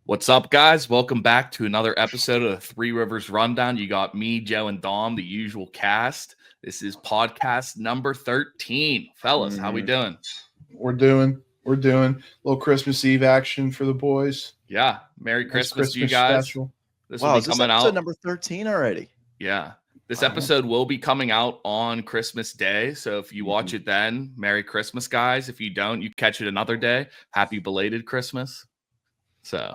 What's up, guys? Welcome back to another episode of the Three Rivers Rundown. You got me, Joe, and Dom, the usual cast. This is podcast number 13. Fellas, how we doing? We're doing a little Christmas Eve action for the boys. Yeah. Merry Christmas to you guys. Special. This Wow, will is be this coming episode out. number 13 already? Yeah. This Wow. episode will be coming out on Christmas Day. So if you watch it then, Merry Christmas, guys. If you don't, you catch it another day. Happy belated Christmas. So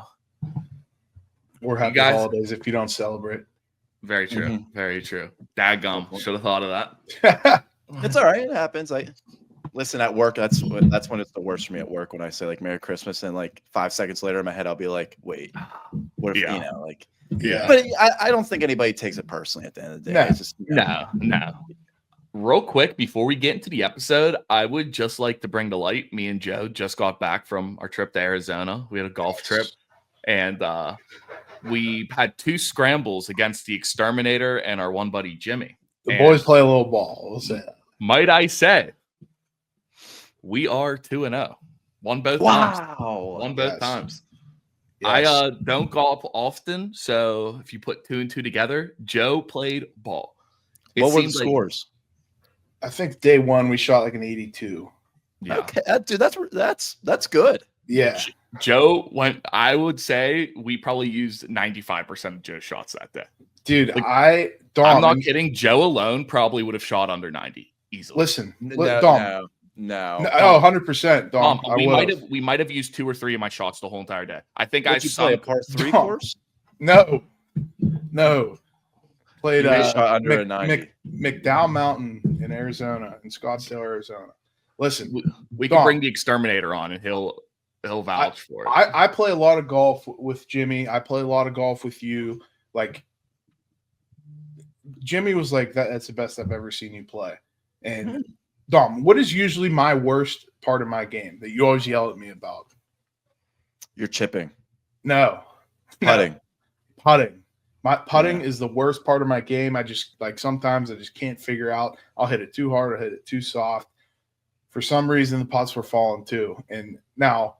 Or happy guys- holidays if you don't celebrate. very true. Very true. Dadgum. Should have thought of that. It's all right. It happens. Listen, at work, that's when it's the worst for me at work when I say like Merry Christmas and like 5 seconds later in my head I'll be like, wait, what if Yeah. But I don't think anybody takes it personally at the end of the day. No. It's just No. Real quick, before we get into the episode, I would just like to bring to light, me and Joe just got back from our trip to Arizona. We had a golf trip, and we had 2 scrambles against the Exterminator and our one buddy, Jimmy. The And boys play a little ball. We'll say that. might I say, we are 2-0. Won both times. wow. Won both Yes. times. Yes. I don't golf often, so if you put 2 and 2 together, Joe played ball. It What were the seemed like- scores? I think day one we shot like an 82. Yeah. Okay, dude, that's good. Yeah. Joe went, I would say we probably used 95% of Joe's shots that day. Dude, Like, Dom, I'm not kidding. Joe alone probably would have shot under 90 easily. listen, No, Dom. no. Oh, 100%, Dom. I we might have used 2 or 3 of my shots the whole entire day. I think Did you play a part 3 Dom. course? No. Played You may shot under a 90. McDowell Mountain in Arizona, in Scottsdale, Arizona. Listen, We can Dom. bring the Exterminator on and he'll vouch for it. I play a lot of golf with Jimmy. I play a lot of golf with you. Like, Jimmy was like, that's the best I've ever seen you play. And Dom, what is usually my worst part of my game that you always yell at me about? You're chipping. No. Putting. Putting. My putting is the worst part of my game. I just sometimes I just can't figure out. I'll hit it too hard or hit it too soft. For some reason, the putts were falling too. And now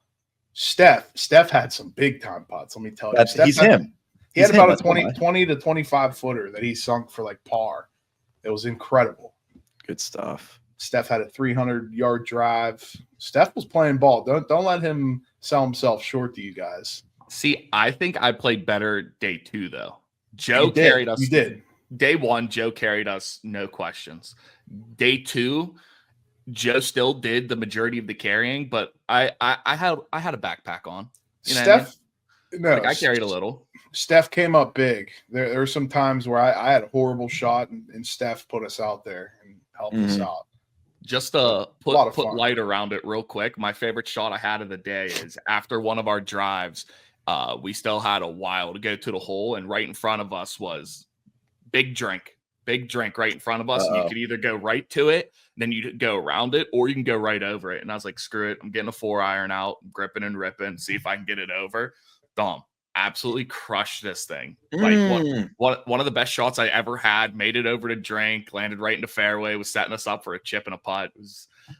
Steph had some big time putts. Let me tell you. He's him. He had He's about him, a that's 20 to 25 footer that he sunk for like par. It was incredible. Good stuff. Steph had a 300-yard drive. Steph was playing ball. Don't let him sell himself short to you guys. See, I think I played better day 2 though. Joe You did. carried us. You did. Day 1, Joe carried us, no questions. Day 2, Joe still did the majority of the carrying, but I had a backpack on. You know what I mean? Steph, no, Like I carried a little. Steph came up big. There were some times where I had a horrible shot, and Steph put us out there and helped us out. Just to lot put of fun. light around it real quick, my favorite shot I had of the day is after one of our drives, we still had a while to go to the hole, and right in front of us was big drink right in front of us. And you could either go right to it, then you go around it, or you can go right over it. And I was like, screw it. I'm getting a 4-iron out, gripping and ripping, see if I can get it over. Dom, absolutely crushed this thing. Like one of the best shots I ever had, made it over to drink, landed right into fairway, was setting us up for a chip and a putt.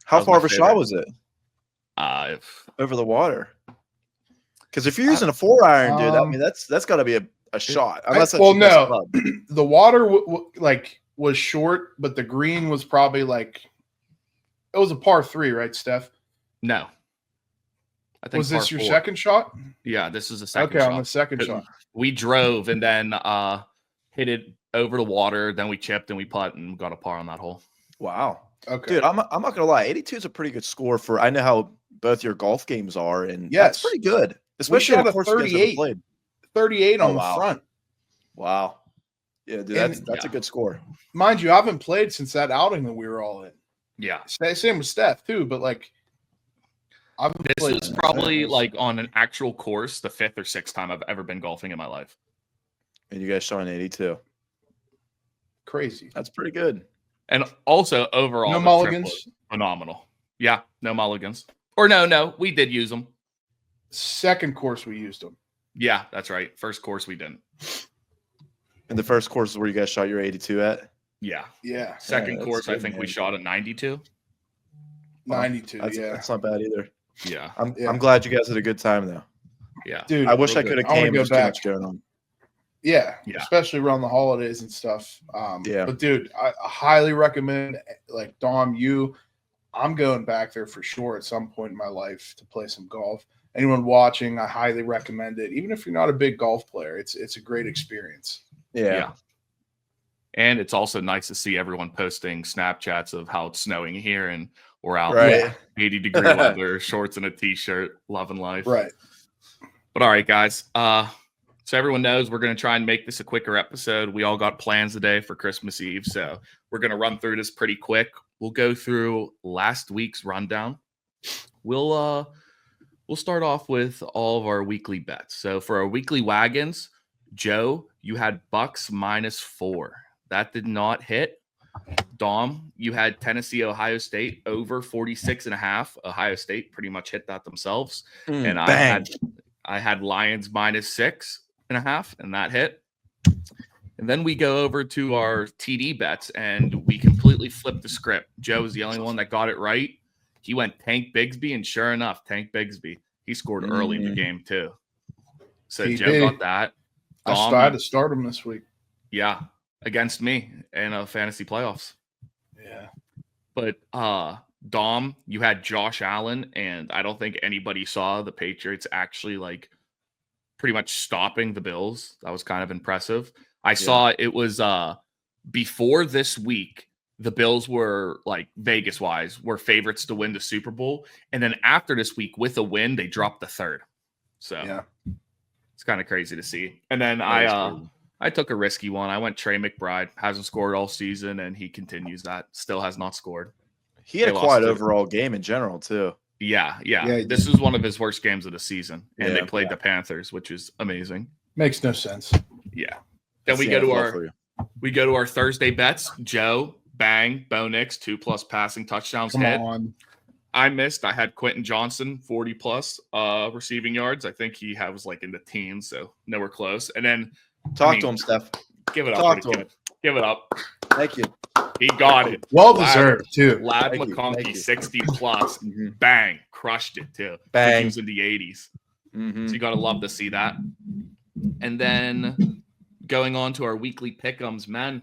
How was far my of a favorite. shot was it? If Over the water. Because if you're using a 4-iron, dude, I mean that's got to be a shot. Unless that's well, your best no. club. The water was short, but the green was probably it was a par 3, right, Steph? no. I think Was this par your 4. second shot? Yeah, this is the second Okay, shot. on the second Good. shot. We drove and then hit it over the water. Then we chipped and we putt and got a par on that hole. Wow. Okay. Dude, I'm not gonna lie. 82 is a pretty good score for. I know how both your golf games are, and Yes. that's pretty good. Especially shot in a a course you guys haven't 38. played. 38 on Oh, the wow. front. Wow. Yeah, dude, And- that's a good score. Mind you, I haven't played since that outing that we were all in. Yeah. Same with Steph, too, but I haven't This played is since probably then. like on an actual course, the 5th or 6th time I've ever been golfing in my life. And you guys shot an 82. Crazy. That's pretty good. And also overall, No the trip mulligans. was phenomenal. Yeah, no mulligans. Or no, we did use them. Second course we used them. Yeah, that's right. First course we didn't. And the first course is where you guys shot your 82 at. Yeah. Yeah. Second that's course, I good, think we man. shot a 92. 92, That's, yeah. that's not bad either. Yeah. I'm Yeah. glad you guys had a good time though. Yeah, dude. I wish I real could have I wanna came. go There's too back. much going on. Yeah, Yeah. especially around the holidays and stuff. Yeah. But dude, I highly recommend, like Dom, I'm going back there for sure at some point in my life to play some golf. Anyone watching, I highly recommend it. Even if you're not a big golf player, it's a great experience. Yeah. And it's also nice to see everyone posting Snapchats of how it's snowing here and we're out Right. 80-degree weather, shorts and a t-shirt, loving life. Right. But all right, guys. So everyone knows we're going to try and make this a quicker episode. We all got plans today for Christmas Eve, so we're going to run through this pretty quick. We'll go through last week's rundown. We'll start off with all of our weekly bets. So for our weekly wagons, Joe, you had Bucks -4. That did not hit. Dom, you had Tennessee, Ohio State over 46.5. Ohio State pretty much hit that themselves. And bang. I had Lions -6.5, and that hit. And then we go over to our TD bets, and we completely flipped the script. Joe was the only one that got it right. He went Tank Bigsby, and sure enough, Tank Bigsby, he scored early in the game too. So TD. Joe got that. I had to start him this week. Yeah, against me in fantasy playoffs. Yeah. But Dom, you had Josh Allen, and I don't think anybody saw the Patriots actually like pretty much stopping the Bills. That was kind of impressive. I saw it was before this week, the Bills were like Vegas wise were favorites to win the Super Bowl. And then after this week with a win, they dropped the third. So it's kind of crazy to see. And then I took a risky one. I went Trey McBride, hasn't scored all season, and he continues that. Still has not scored. He had a quiet overall game in general, too. Yeah. This is one of his worst games of the season. And they played the Panthers, which is amazing. Makes no sense. Yeah. Then we go to our Thursday bets. Joe, bang, Bo Nix, 2+ passing touchdowns hit. I missed. I had Quentin Johnson, 40+ receiving yards. I think he was like in the teens, so nowhere close. And then Talk to him, Steph. Give it up. Give it up. Thank you. He got it. Well deserved, too. Lad McConkey, 60+. Bang. Crushed it, too. Bang. He was in the 80s. So you got to love to see that. And then going on to our weekly Pick Ems, man,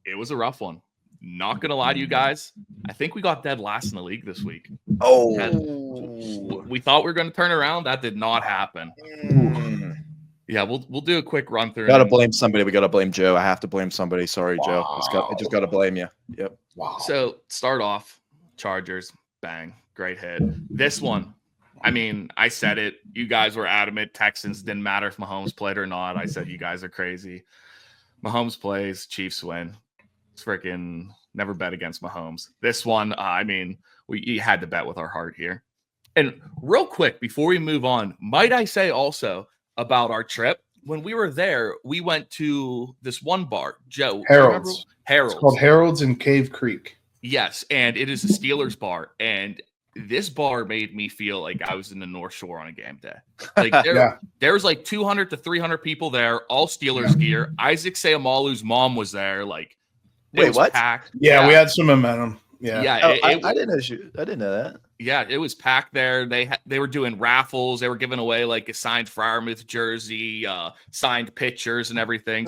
it was a rough one. Not going to lie to you guys. I think we got dead last in the league this week. Oh. We thought we were going to turn around. That did not happen. Yeah, we'll do a quick run through. Got to blame somebody. We got to blame Joe. I have to blame somebody. Sorry, Joe. I just got to blame you. Yep. Wow. So start off, Chargers, bang, great hit. This one, I mean, I said it. You guys were adamant. Texans didn't matter if Mahomes played or not. I said you guys are crazy. Mahomes plays, Chiefs win. It's freaking never bet against Mahomes. This one, I mean, we had to bet with our heart here. And real quick, before we move on, might I say also about our trip, when we were there, we went to this one bar, Joe. Harold's. Harold's. It's called Harold's in Cave Creek. Yes, and it is a Steelers bar. And this bar made me feel like I was in the North Shore on a game day. Like there was like 200 to 300 people there, all Steelers gear. Isaac Seumalo's mom was there. Like, wait, what? Packed. Yeah, we had some momentum. I didn't know that. Yeah, it was packed there. They were doing raffles. They were giving away like a signed Friarmouth jersey, signed pictures and everything.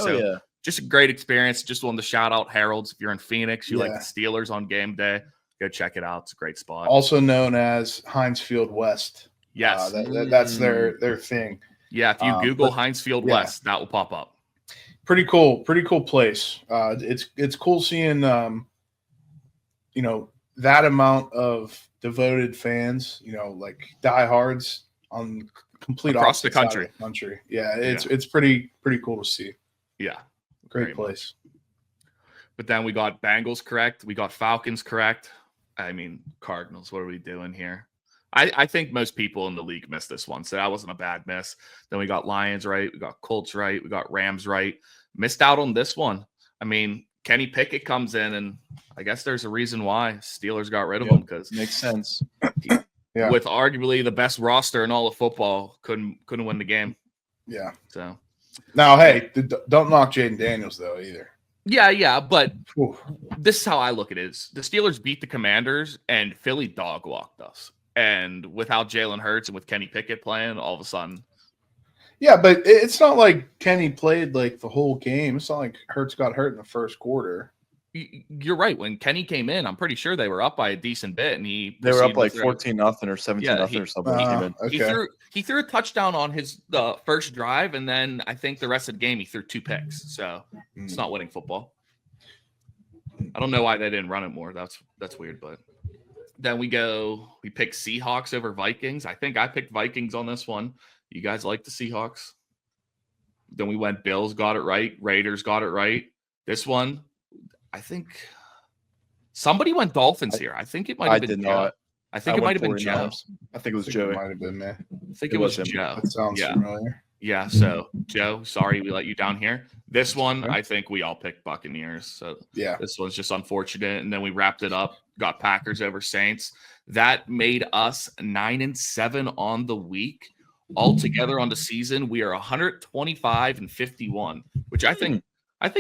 Just a great experience. Just wanted to shout out Harold's. If you're in Phoenix, you like the Steelers on game day, go check it out. It's a great spot. Also known as Heinz Field West. Yes. That's their thing. Yeah, if you Google Heinz Field West, that will pop up. Pretty cool place. It's cool seeing that amount of devoted fans, like diehards on complete across the country. Yeah, it's pretty cool to see. Yeah. Great place. But then we got Bengals correct. We got Falcons correct. I mean, Cardinals, what are we doing here? I think most people in the league missed this one, so that wasn't a bad miss. Then we got Lions right. We got Colts right. We got Rams right. Missed out on this one. I mean, Kenny Pickett comes in, and I guess there's a reason why Steelers got rid of him, because makes sense. With arguably the best roster in all of football, couldn't win the game. Yeah. So now, hey, don't knock Jaden Daniels though either. Yeah, but this is how I look at it: is the Steelers beat the Commanders, and Philly dog walked us. And without Jalen Hurts and with Kenny Pickett playing, all of a sudden. Yeah, but it's not like Kenny played like the whole game. It's not like Hurts got hurt in the first quarter. You're right. When Kenny came in, I'm pretty sure they were up by a decent bit, and they were up like 14-0 or 17-0 or something. Okay. He threw a touchdown on his first drive, and then I think the rest of the game he threw 2 picks. So it's not winning football. I don't know why they didn't run it more. That's weird. But then we pick Seahawks over Vikings. I think I picked Vikings on this one. You guys like the Seahawks? Then we went Bills, got it right. Raiders got it right. This one, I think somebody went Dolphins here. I think it might have been did Joe. not. I think it might have been Joe. I think it was Joey. It might have been me. I think it was Joe. That sounds familiar. Yeah. So Joe, sorry we let you down here. This one, I think we all picked Buccaneers. So yeah, this one's just unfortunate. And then we wrapped it up, got Packers over Saints. That made us 9-7 on the week. Altogether on the season, we are 125-51, which I think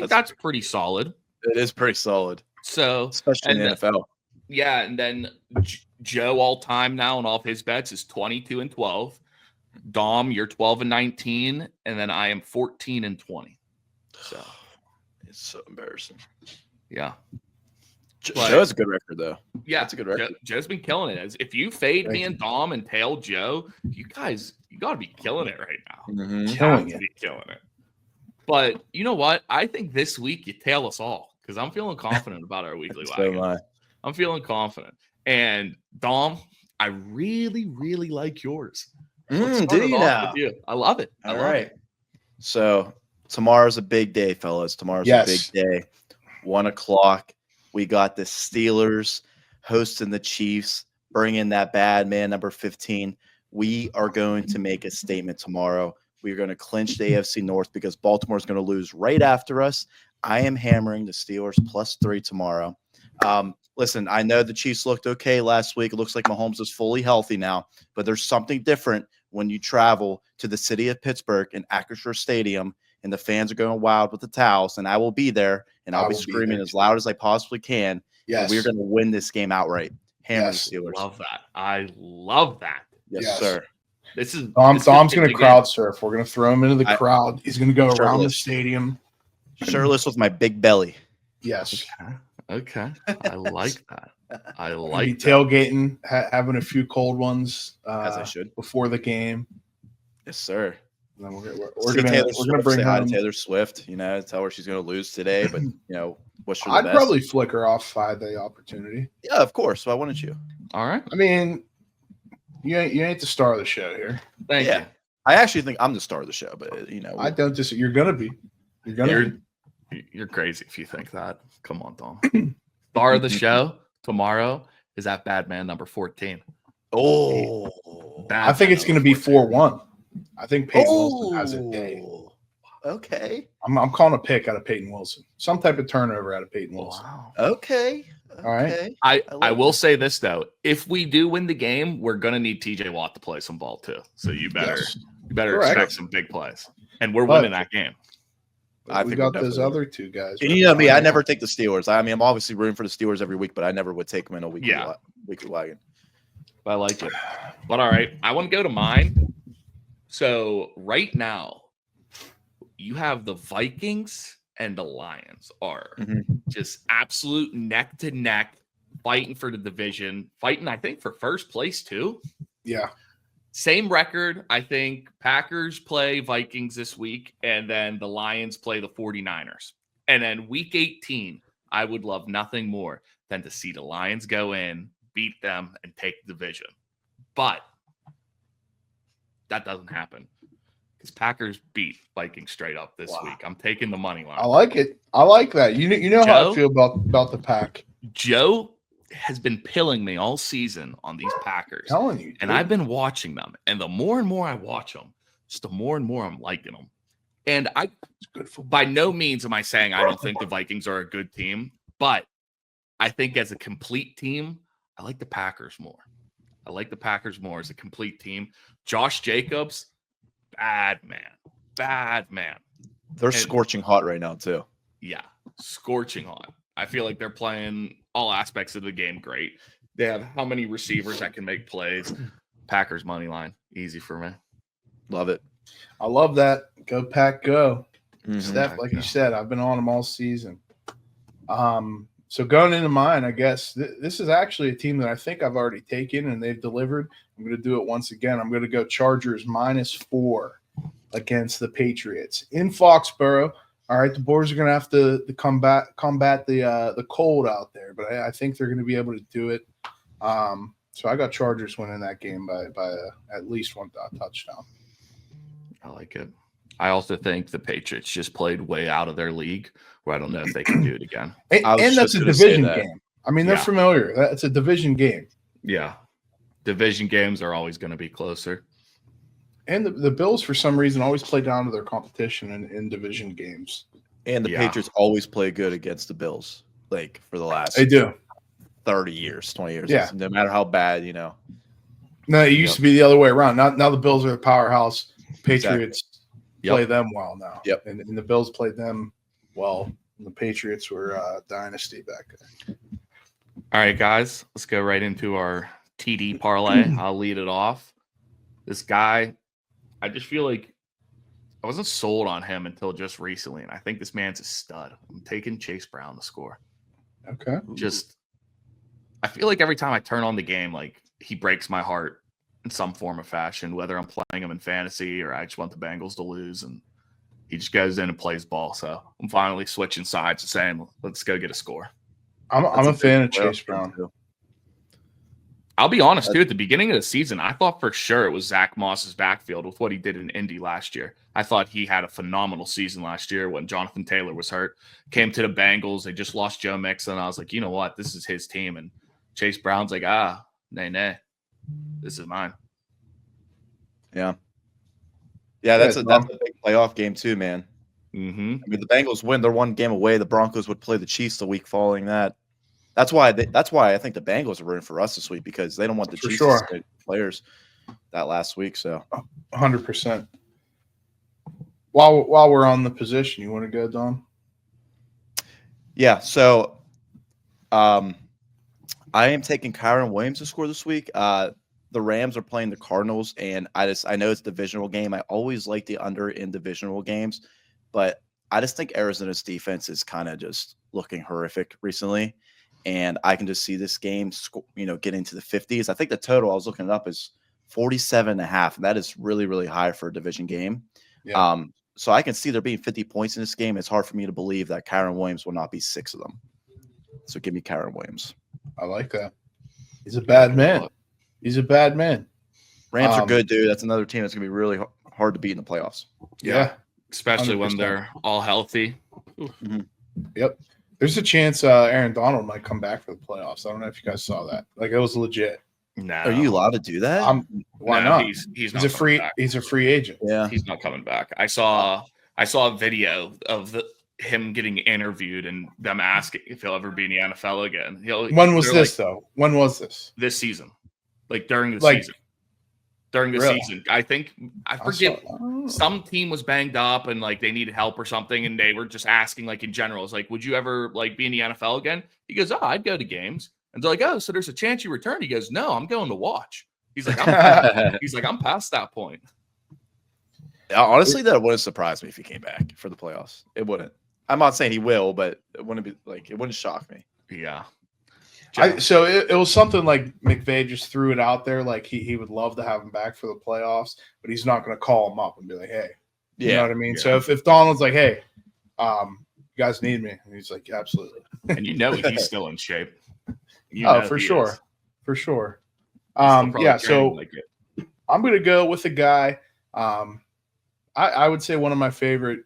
that's pretty solid. It is pretty solid. So especially in the NFL. Yeah, and then Joe all time now on all of his bets is 22-12. Dom, you're 12-19, and then I am 14-20. So it's so embarrassing. Yeah. Joe has a good record, though. Yeah, it's a good record. Joe's been killing it. If you fade me and Dom and tail Joe, you got to be killing it right now. Killing it. But you know what? I think this week you tail us all because I'm feeling confident about our weekly wagon. I'm feeling confident. And Dom, I really, really like yours. Do you now? I love it. All right. So tomorrow's a big day, fellas. Tomorrow's a big day. 1:00. We got the Steelers hosting the Chiefs, bringing that bad man, number 15. We are going to make a statement tomorrow. We are going to clinch the AFC North because Baltimore is going to lose right after us. I am hammering the Steelers +3 tomorrow. Listen, I know the Chiefs looked okay last week. It looks like Mahomes is fully healthy now, but there's something different when you travel to the city of Pittsburgh and Acrisure Stadium and the fans are going wild with the towels, and I will be there, and I'll be screaming as loud as I possibly can. Yes. We're going to win this game outright. Hammer the Steelers. Love that. I love that. Yes, sir. This is Dom's going to crowd surf. We're going to throw him into the crowd. He's going to go around the stadium. Shirtless with my big belly. Yes. Okay. I like that. I like be tailgating, having a few cold ones as I should before the game. Yes, sir. And then we're gonna bring hi to Taylor Swift. You know, tell her she's gonna lose today, but you know, wish her the I'd best. probably flick her off if I had the opportunity. Yeah, of course. Why wouldn't you? All right. I mean, you ain't the star of the show here. Thank you. I actually think I'm the star of the show, but you know, I don't just. You're gonna be. You're crazy if you think that. Come on, Tom. Star of the show tomorrow is that bad man number 14. Oh, I think it's going to be 4-1. I think Peyton Wilson has a day. Okay. I'm calling a pick out of Peyton Wilson. Some type of turnover out of Peyton Wilson. Wow. Okay. All right. I will say this though: if we do win the game, we're going to need TJ Watt to play some ball too. So you better expect some big plays, and we're winning that game. I think we got those other two guys. And you know me, I never take the Steelers. I mean, I'm obviously rooting for the Steelers every week, but I never would take them in a weekly wagon. I like it. But all right, I want to go to mine. So right now, you have the Vikings and the Lions are just absolute neck to neck, fighting for the division, fighting, I think, for first place too. Yeah. Same record. I think Packers play Vikings this week, and then the Lions play the 49ers. And then week 18, I would love nothing more than to see the Lions go in, beat them, and take the division. But that doesn't happen because Packers beat Vikings straight up this week. I'm taking the money line. I like it. I like that. You know Joe, how I feel about the Pack. Joe has been pilling me all season on these Packers. I'm telling you, dude. And I've been watching them. And the more and more I watch them, just the more and more I'm liking them. And by no means am I saying I don't think the Vikings are a good team, but I think as a complete team, I like the Packers more. I like the Packers more as a complete team. Josh Jacobs, bad man. They're scorching hot right now too. Yeah, scorching hot. I feel like they're playing all aspects of the game great. They have how many receivers that can make plays. Packers money line, easy for me. Love it. I love that. Go Pack, go. Mhm. Steph, like you said, I've been on them all season. So going into mine, I guess this is actually a team that I think I've already taken and they've delivered. I'm going to do it once again. I'm going to go Chargers -4 against the Patriots in Foxborough. All right, the boys are going to have to combat the cold out there, but I think they're going to be able to do it. So I got Chargers winning that game by at least one touchdown. I like it. I also think the Patriots just played way out of their league, where I don't know if they can do it again. And that's a division game. I mean, they're familiar. It's a division game. Yeah. Division games are always going to be closer. And the Bills, for some reason, always play down to their competition in division games. And the Patriots always play good against the Bills, like for the last they do 30 years, 20 years. Yeah. No matter how bad, you know. No, it used to be the other way around. Now the Bills are the powerhouse. Patriots play them well now. Yep. And the Bills played them well. And the Patriots were a dynasty back then. All right, guys, let's go right into our TD parlay. I'll lead it off. This guy, I just feel like I wasn't sold on him until just recently, and I think this man's a stud. I'm taking Chase Brown to score. Okay. Just, I feel like every time I turn on the game, like he breaks my heart in some form or fashion, whether I'm playing him in fantasy or I just want the Bengals to lose, and he just goes in and plays ball. So I'm finally switching sides and saying, let's go get a score. I'm a fan of Chase Brown. I'll be honest, too. At the beginning of the season, I thought for sure it was Zach Moss's backfield with what he did in Indy last year. I thought he had a phenomenal season last year when Jonathan Taylor was hurt. Came to the Bengals. They just lost Joe Mixon. I was like, you know what? This is his team. And Chase Brown's like, nay. This is mine. Yeah. Yeah, that's a big playoff game, too, man. Mm-hmm. I mean, the Bengals win. They're one game away. The Broncos would play the Chiefs the week following that. That's why I think the Bengals are rooting for us this week, because they don't want the Chiefs to play players that last week. So 100%. While we're on the position, you want to go, Don? Yeah. So I am taking Kyron Williams to score this week. The Rams are playing the Cardinals, and I know it's a divisional game. I always like the under in divisional games, but I just think Arizona's defense is kind of just looking horrific recently. And I can just see this game, get into the 50s. I think the total, I was looking it up, is 47.5. And that is really, really high for a division game. Yeah. So I can see there being 50 points in this game. It's hard for me to believe that Kyron Williams will not be 6 of them. So give me Kyron Williams. I like that. He's a bad man. Rams are good, dude. That's another team that's going to be really hard to beat in the playoffs. Yeah. Especially 100%. When they're all healthy. Mm-hmm. Yep. There's a chance Aaron Donald might come back for the playoffs. I don't know if you guys saw that. Like, it was legit. No. Are you allowed to do that? Why not? He's a free agent. Yeah. He's not coming back. I saw a video of him getting interviewed and them asking if he'll ever be in the NFL again. When was this though? When was this? This season. Like during the season. During the season. I forget, some team was banged up and like they needed help or something, and they were just asking, like, in general, it's like, would you ever like be in the NFL again? He goes, I'd go to games. And they're like, oh, so there's a chance you return? He goes, no, I'm going to watch. He's like, I'm past that point. Honestly, that wouldn't surprise me if he came back for the playoffs. It wouldn't. I'm not saying he will, but it wouldn't shock me. Yeah. So it was something like McVay just threw it out there, like he would love to have him back for the playoffs, but he's not going to call him up and be like, hey, you know what I mean? Yeah. So if Donald's like, hey, you guys need me, and he's like, absolutely. And he's still in shape. For sure. Yeah, so I'm going to go with a guy. I would say one of my favorite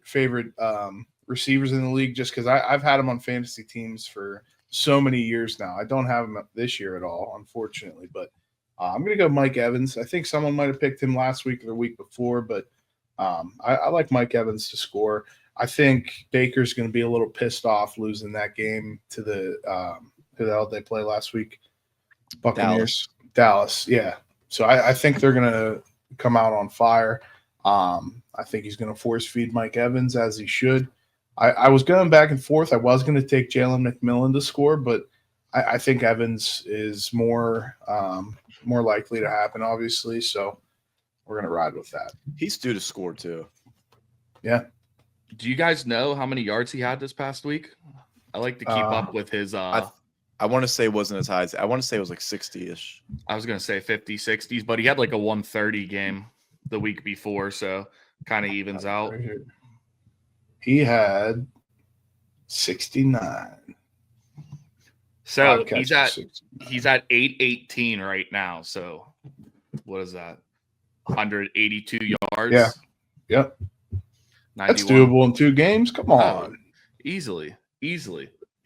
receivers in the league, just because I've had him on fantasy teams for so many years now. I don't have him this year at all, unfortunately, but I'm going to go Mike Evans. I think someone might have picked him last week or the week before, but I like Mike Evans to score. I think Baker's going to be a little pissed off losing that game to the who the hell did they play last week? Buccaneers. Dallas, yeah. So I think they're going to come out on fire. I think he's going to force feed Mike Evans, as he should. I was going back and forth. I was going to take Jalen McMillan to score, but I think Evans is more likely to happen, obviously. So we're gonna ride with that. He's due to score too. Yeah. Do you guys know how many yards he had this past week? I like to keep up with his. I want to say it wasn't as high as I want to say it was like 60-ish. I was gonna say 50, 60s, but he had like a 130 game the week before, so kind of evens out. He had 69. So he's at 818 right now. So what is that? 182 yards. Yeah. Yep. 91. That's doable in 2 games. Come on. Easily.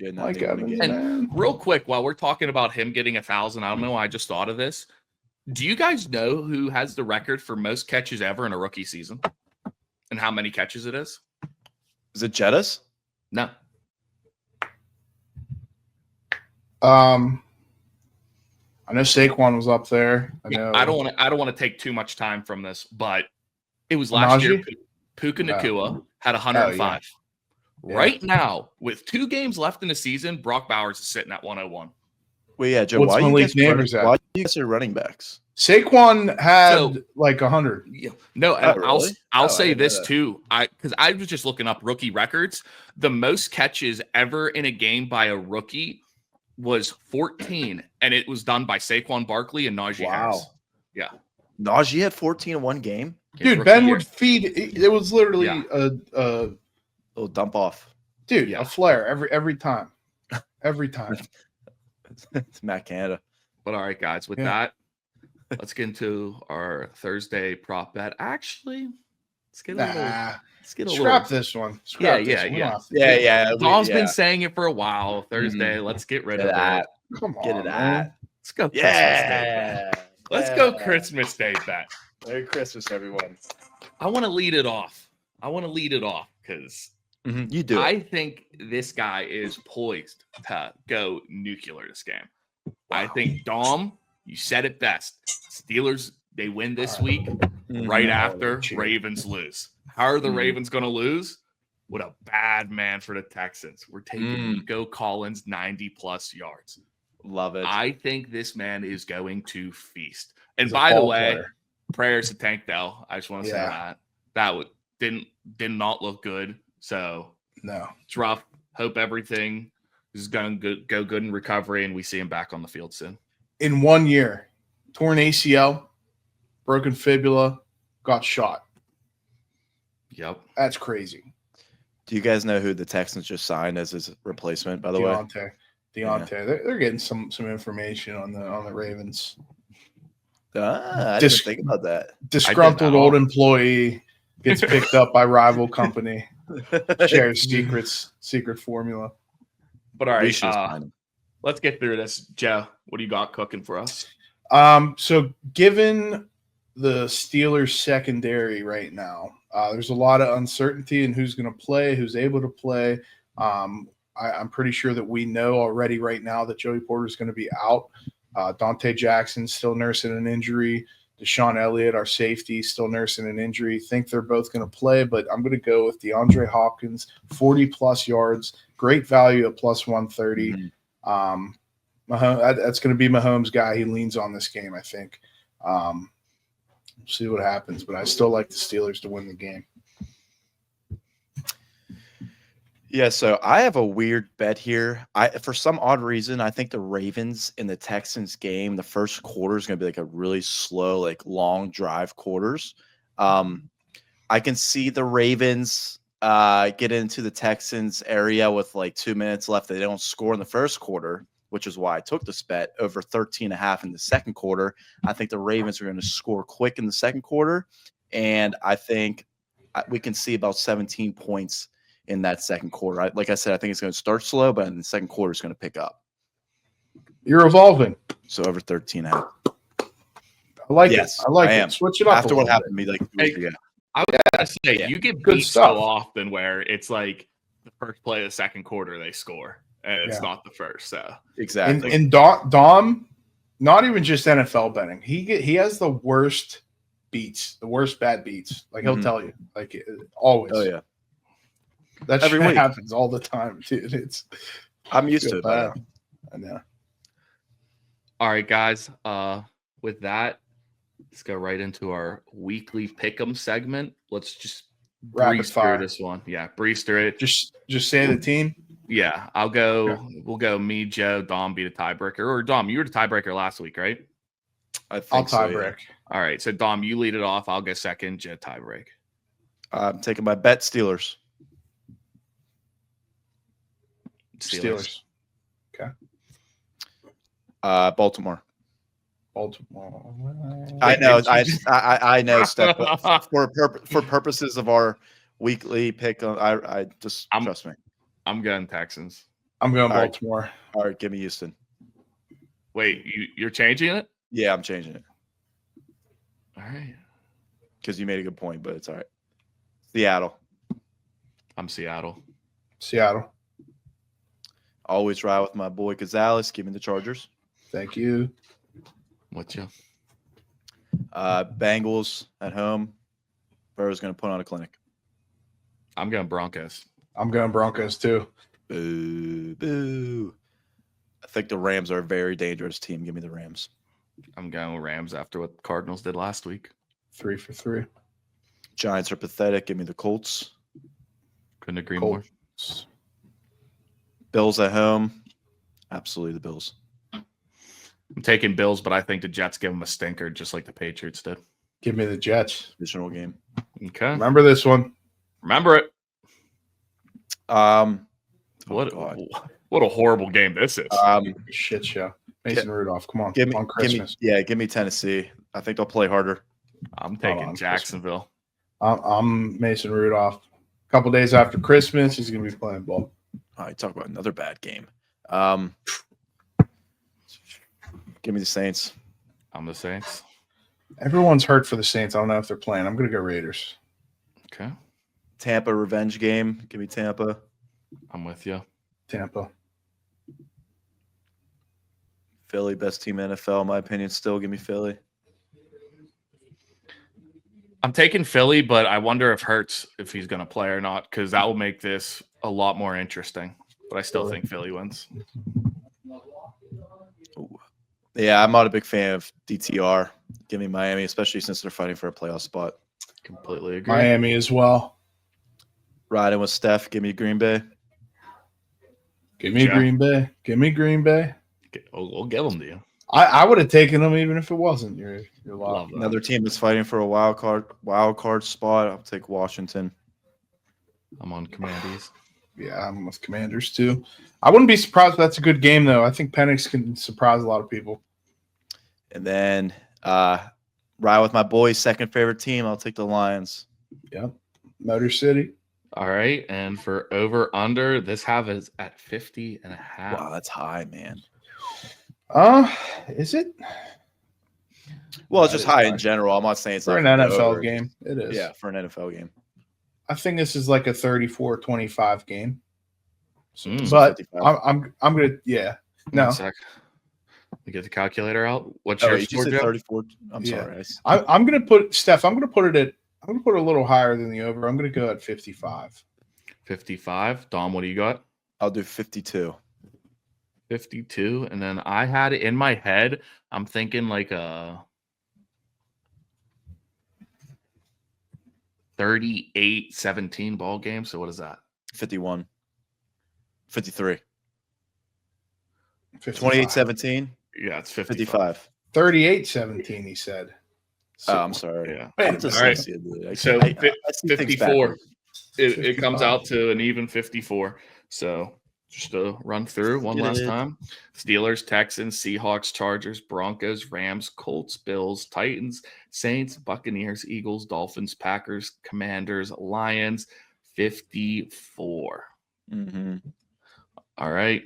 Yeah, Mike Evans, and real quick, while we're talking about him getting 1,000, I don't know why I just thought of this. Do you guys know who has the record for most catches ever in a rookie season? And how many catches it is? Is it Jettas? No. I know Saquon was up there. I don't want to take too much time from this, but it was last year. Puka Nacua had 105. Yeah. Right now, with 2 games left in the season, Brock Bowers is sitting at 101. Well, yeah, Joe. Why do you guys are running backs? Saquon had like 100. Yeah. No, really? I'll say this too. Because I was just looking up rookie records. The most catches ever in a game by a rookie was 14, and it was done by Saquon Barkley and Najee Harris. Yeah. Najee had 14 in one game. Dude, Ben would feed. It was literally a little dump off. Dude, a flare every time. Every time. It's Matt Canada. But all right, guys, with that, let's get into our Thursday prop bet. Actually, let's get a little. Scrap this one. Yeah. Tom's been saying it for a while. Thursday, let's get rid of that. Come on, get it out. Let's go. Let's go Christmas Day bet. Merry Christmas, everyone. I want to lead it off because you do. I think this guy is poised to go nuclear this game. Wow. I think, Dom, you said it best. Steelers, they win this week right after Ravens lose. How are the Ravens going to lose? What a bad man for the Texans. We're taking Nico Collins 90-plus yards. Love it. I think this man is going to feast. And by the way, prayers to Tank Dell. I just want to say that did not look good. So no, it's rough. Hope everything is going to go good in recovery, and we see him back on the field soon. In 1 year, torn ACL, broken fibula, got shot. Yep, that's crazy. Do you guys know who the Texans just signed as his replacement? By the way, Deontay. Yeah. They're getting some information on the Ravens. I didn't think about that. Disgruntled old employee gets picked up by rival company. Shares secret formula. But all right, let's get through this. Joe, what do you got cooking for us? So given the Steelers secondary right now, there's a lot of uncertainty in who's going to play, who's able to play. I'm pretty sure that we know already right now that Joey Porter is going to be out. Dante Jackson still nursing an injury. Deshaun Elliott, our safety, still nursing an injury. Think they're both going to play, but I'm going to go with DeAndre Hopkins, 40-plus yards, great value at plus 130. That's going to be Mahomes' guy. He leans on this game, I think. See what happens, but I still like the Steelers to win the game. Yeah, so I have a weird bet here. For some odd reason, I think the Ravens in the Texans game, the first quarter is going to be like a really slow, like long drive quarters. I can see the Ravens get into the Texans area with like 2 minutes left. They don't score in the first quarter, which is why I took this bet over 13.5 in the second quarter. I think the Ravens are going to score quick in the second quarter, and I think we can see about 17 points in that second quarter. Like I said, I think it's going to start slow, but in the second quarter, it's going to pick up. You're evolving. So over 13.5. I like it. I like it. Switch it up. After what happened to me like 2 weeks ago. I was going to say, you get beat so often where it's like the first play of the second quarter, they score, and it's not the first. So exactly. And Dom, not even just NFL betting. He has the worst beats, the worst bad beats. Like he'll tell you, like always. Oh yeah. That shit happens all the time, dude. I'm used to it. I know. All right, guys. With that, let's go right into our weekly pick 'em segment. Let's just Rapid breeze fire. through this one. Yeah, breeze through it. Just say the team. Yeah, I'll go. Okay. We'll go me, Joe, Dom be the tiebreaker. Or Dom, you were the tiebreaker last week, right? I think I'll so, tie yeah. break. All right. So Dom, you lead it off. I'll go second. Joe tiebreak. I'm taking my bet Steelers. Steelers. Okay. Baltimore. Baltimore. I know. I know, Steph. But for purposes of our weekly pick, I just trust me. I'm going Texans. I'm going All right. Baltimore. All right, give me Houston. Wait, you're changing it? Yeah, I'm changing it All right. because you made a good point, but it's all right. Seattle. I'm Seattle. Seattle. Always ride with my boy Gonzalez. Give me the Chargers. Thank you. What's you? Bengals at home. Burrow's going to put on a clinic. I'm going Broncos. I'm going Broncos too. Boo, boo. I think the Rams are a very dangerous team. Give me the Rams. I'm going Rams after what the Cardinals did last week. 3 for 3. Giants are pathetic. Give me the Colts. Couldn't agree more. Colts. Bills at home. Absolutely the Bills. I'm taking Bills, but I think the Jets give them a stinker just like the Patriots did. Give me the Jets. Divisional game. Okay. Remember this one. Remember it. What a horrible game this is. Shit show. Mason Rudolph. Come on. Give me on Christmas. give me Tennessee. I think they'll play harder. I'm taking Jacksonville. I'm Mason Rudolph. A couple days after Christmas, he's going to be playing ball. All right, talk about another bad game. Give me the Saints. I'm the Saints. Everyone's hurt for the Saints. I don't know if they're playing. I'm going to go Raiders. Okay. Tampa revenge game. Give me Tampa. I'm with you. Tampa. Philly, best team in NFL, in my opinion. Still, give me Philly. I'm taking Philly, but I wonder if Hurts, if he's going to play or not, because that will make this a lot more interesting. But I still think Philly wins. Ooh. Yeah, I'm not a big fan of DTR. Give me Miami, especially since they're fighting for a playoff spot. Completely agree. Miami as well. Riding with Steph. Give me Green Bay. Give me Green Bay. Give me Green Bay. We'll give them to you. I would have taken them even if it wasn't your love. Another team that's fighting for a wild card spot. I'll take Washington. I'm on Commanders. Yeah, I'm with Commanders too. I wouldn't be surprised if that's a good game though. I think Penix can surprise a lot of people. And then ride with my boys' second favorite team. I'll take the Lions. Yep. Motor City. All right. And for over under, this half is at 50 and a half. Wow, that's high, man. Is it? Well, it's just high in general. I'm not saying it's for like an NFL game. It is. Yeah, for an NFL game. I think this is like a 34-25 game. But I'm gonna no. 1 sec. We get the calculator out. What's Oh, your you score, said Joe? 34. I'm sorry. I'm gonna put Steph. I'm gonna put it a little higher than the over. I'm gonna go at 55. 55. Dom, what do you got? I'll do 52. 52. And then I had it in my head. I'm thinking like a 38-17 ball game. So what is that? 51. 53. 28-17. Yeah, it's 55. 38-17, he said. So, I'm sorry. Yeah. All right. So 54. It comes out to an even 54. So just to run through one last time. Steelers, Texans, Seahawks, Chargers, Broncos, Rams, Colts, Bills, Titans, Saints, Buccaneers, Eagles, Dolphins, Packers, Commanders, Lions, 54. Mm-hmm. All right.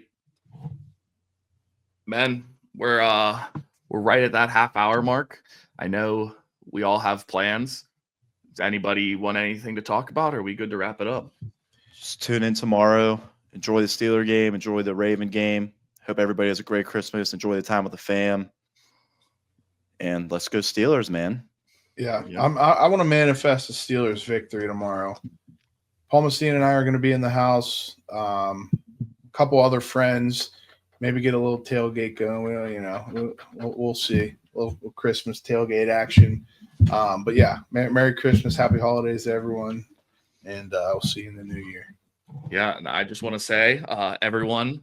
Men, we're right at that half hour mark. I know we all have plans. Does anybody want anything to talk about? Or are we good to wrap it up? Just tune in tomorrow. Enjoy the Steeler game. Enjoy the Raven game. Hope everybody has a great Christmas. Enjoy the time with the fam. And let's go Steelers, man. Yeah. I want to manifest the Steelers victory tomorrow. Paul Messina and I are going to be in the house. A couple other friends. maybe get a little tailgate going. We'll see. A little Christmas tailgate action. But yeah, Merry Christmas, Happy Holidays to everyone, and I'll see you in the new year. Yeah, and I just want to say, everyone,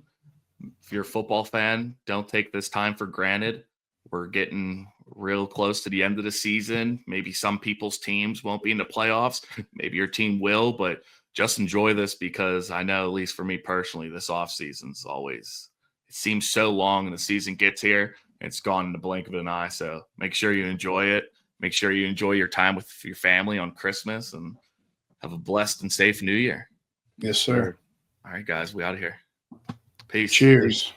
if you're a football fan, don't take this time for granted. We're getting real close to the end of the season. Maybe some people's teams won't be in the playoffs. Maybe your team will, but just enjoy this, because I know, at least for me personally, this offseason's always, it seems so long, and the season gets here and it's gone in the blink of an eye. So make sure you enjoy it. Make sure you enjoy your time with your family on Christmas, and have a blessed and safe new year. Yes, sir. All right, guys, we out of here. Peace. Cheers.